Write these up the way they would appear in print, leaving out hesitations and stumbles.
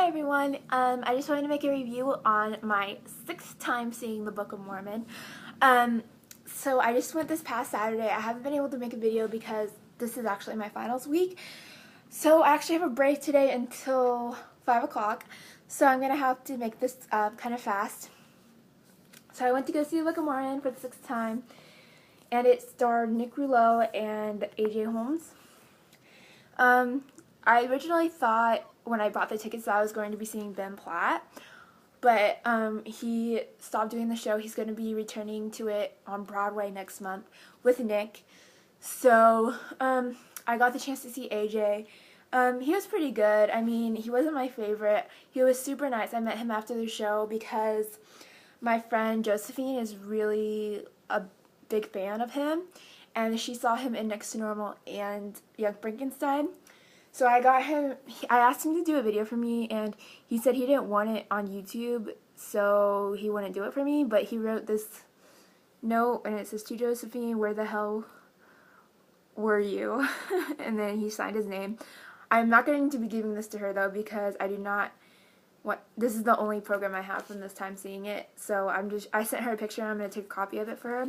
Hi everyone, I just wanted to make a review on my 6th time seeing the Book of Mormon. So I just went this past Saturday. I haven't been able to make a video because this is actually my finals week. So I actually have a break today until 5 o'clock, so I'm going to have to make this kind of fast. So I went to go see the Book of Mormon for the 6th time, and it starred Nick Rouleau and AJ Holmes. I originally thought when I bought the tickets that I was going to be seeing Ben Platt, but he stopped doing the show. He's going to be returning to it on Broadway next month with Nick. So I got the chance to see AJ. He was pretty good. I mean, he wasn't my favorite. He was super nice. I met him after the show because my friend Josephine is really a big fan of him, and she saw him in Next to Normal and Young Frankenstein. So I asked him to do a video for me, and he said he didn't want it on YouTube, so he wouldn't do it for me, but he wrote this note, and it says, "To Josephine, where the hell were you?" And then he signed his name. I'm not going to be giving this to her, though, because I do not want, this is the only program I have from this time seeing it, so I sent her a picture, and I'm going to take a copy of it for her.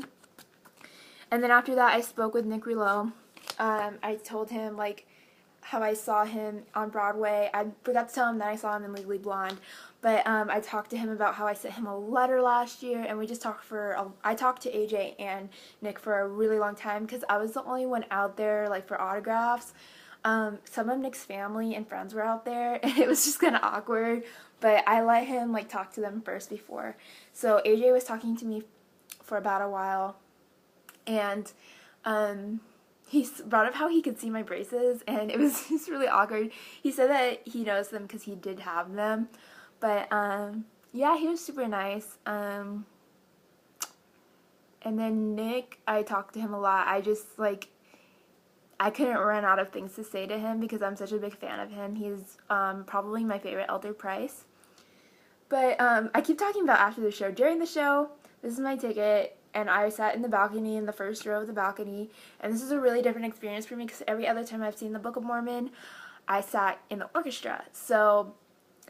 And then after that, I spoke with Nick Rouleau. I told him, how I saw him on Broadway. I forgot to tell him that I saw him in Legally Blonde, but I talked to him about how I sent him a letter last year, and we just talked I talked to AJ and Nick for a really long time because I was the only one out there, for autographs. Some of Nick's family and friends were out there, and it was just kind of awkward, but I let him, talk to them first before. So AJ was talking to me for about a while, and, he brought up how he could see my braces, and it was just really awkward. He said that he knows them because he did have them, but yeah, he was super nice. And then Nick, I talked to him a lot. I just, I couldn't run out of things to say to him because I'm such a big fan of him. He's probably my favorite Elder Price. But I keep talking about after the show. During the show, this is my ticket, and I sat in the balcony, in the first row of the balcony, and this is a really different experience for me because every other time I've seen the Book of Mormon, I sat in the orchestra. So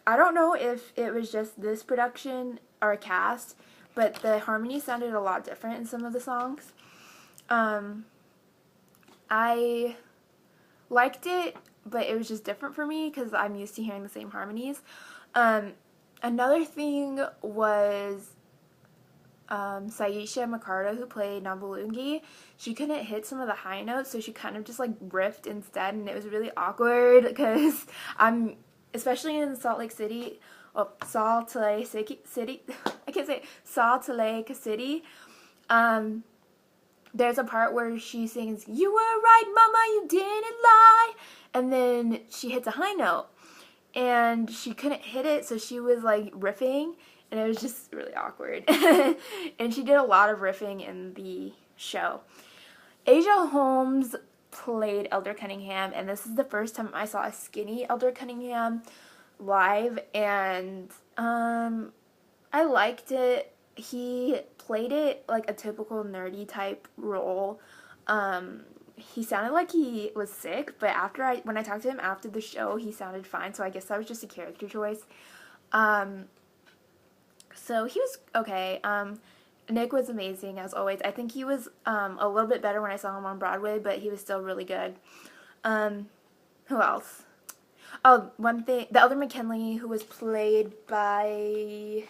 I don't know if it was just this production or a cast, but the harmony sounded a lot different in some of the songs. I liked it, but it was just different for me because I'm used to hearing the same harmonies. Another thing was Saisha Makardo, who played Nabulungi. She couldn't hit some of the high notes, so she kind of just riffed instead, and it was really awkward because especially in Salt Lake City, Salt Lake City, I can't say it, Salt Lake City. There's a part where she sings, "You were right, mama, you didn't lie," and then she hits a high note, and she couldn't hit it, so she was riffing, and it was just really awkward. And she did a lot of riffing in the show. Asia Holmes played Elder Cunningham, and this is the first time I saw a skinny Elder Cunningham live, and I liked it. He played it like a typical nerdy type role. He sounded like he was sick, but when I talked to him after the show, he sounded fine, so I guess that was just a character choice. So he was okay. Nick was amazing, as always. I think he was a little bit better when I saw him on Broadway, but he was still really good. Who else? Oh, one thing, the Elder McKinley, who was played by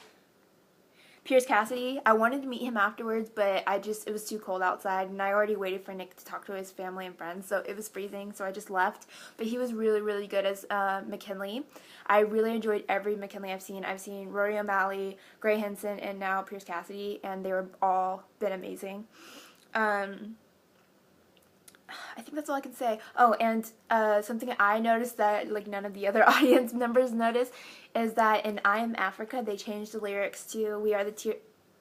Pierce Cassidy. I wanted to meet him afterwards, but it was too cold outside, and I already waited for Nick to talk to his family and friends, so it was freezing, so I just left. But he was really, really good as McKinley. I really enjoyed every McKinley I've seen. I've seen Rory O'Malley, Gray Henson, and now Pierce Cassidy, and they were all been amazing. I think that's all I can say. Oh, and something I noticed that none of the other audience members noticed is that in I Am Africa, they changed the lyrics to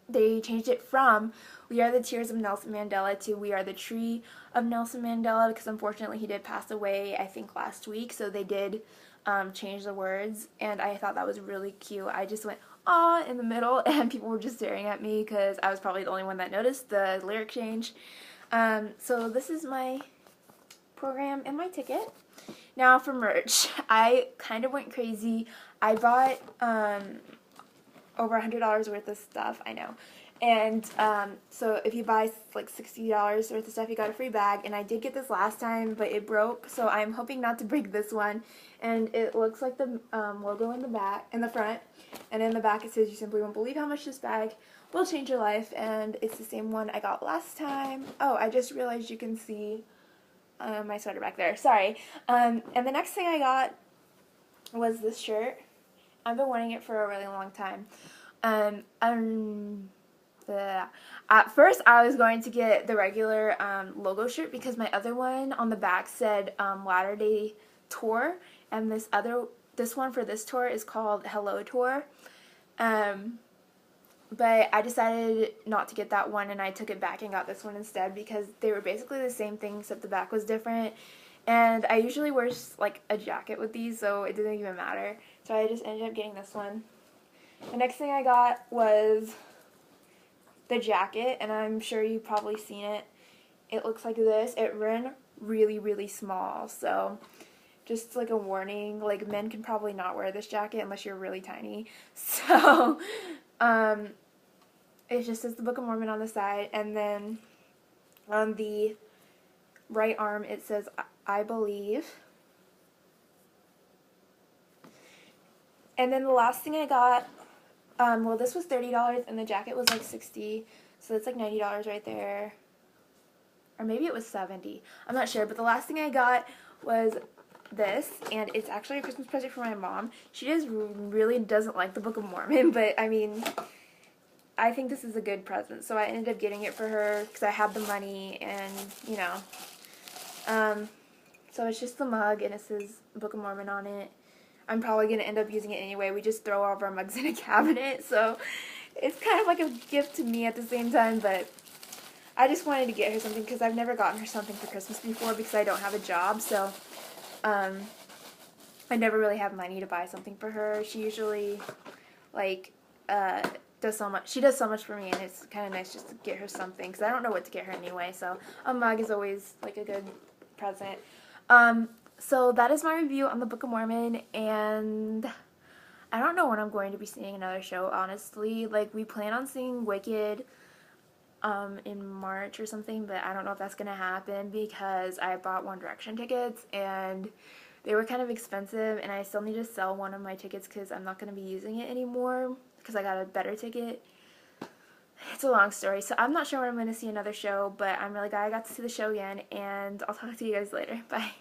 they changed it from "We Are the Tears of Nelson Mandela" to "We Are the Tree of Nelson Mandela," because unfortunately he did pass away, I think, last week, so they did change the words, and I thought that was really cute. I just went, "Aw," in the middle, and people were just staring at me because I was probably the only one that noticed the lyric change. So this is my program and my ticket. Now for merch, I kind of went crazy. I bought over $100 worth of stuff, I know. And so if you buy like $60 worth of stuff, you got a free bag. And I did get this last time, but it broke, so I'm hoping not to break this one. And it looks like the logo in the back, in the front, and in the back it says, "You simply won't believe how much this bag will change your life." And it's the same one I got last time. Oh, I just realized you can see my sweater back there. Sorry. And the next thing I got was this shirt. I've been wanting it for a really long time. At first, I was going to get the regular logo shirt because my other one on the back said Latter Day Tour, and this one for this tour is called Hello Tour. But I decided not to get that one, and I took it back and got this one instead because they were basically the same thing except the back was different. And I usually wear like a jacket with these, so it didn't even matter. So I just ended up getting this one. The next thing I got was the jacket, and I'm sure you've probably seen it. It looks like this. It ran really, really small, so just like a warning, like men can probably not wear this jacket unless you're really tiny. So, it just says the Book of Mormon on the side, and then on the right arm it says, "I believe." And then the last thing I got, well, this was $30 and the jacket was like $60, so that's like $90 right there. Or maybe it was $70. I'm not sure, but the last thing I got was this, and it's actually a Christmas present for my mom. She just really doesn't like the Book of Mormon, but I mean, I think this is a good present, so I ended up getting it for her because I had the money, and you know. So it's just the mug, and it says Book of Mormon on it. I'm probably going to end up using it anyway. We just throw all of our mugs in a cabinet, so it's kind of like a gift to me at the same time, but I just wanted to get her something because I've never gotten her something for Christmas before because I don't have a job, so I never really have money to buy something for her. She usually, like, does so much. She does so much for me, and it's kind of nice just to get her something because I don't know what to get her anyway, so a mug is always, like, a good present. So that is my review on the Book of Mormon, and I don't know when I'm going to be seeing another show, honestly. Like, we plan on seeing Wicked in March or something, but I don't know if that's going to happen because I bought One Direction tickets, and they were kind of expensive, and I still need to sell one of my tickets because I'm not going to be using it anymore because I got a better ticket. It's a long story, so I'm not sure when I'm going to see another show, but I'm really glad I got to see the show again, and I'll talk to you guys later. Bye.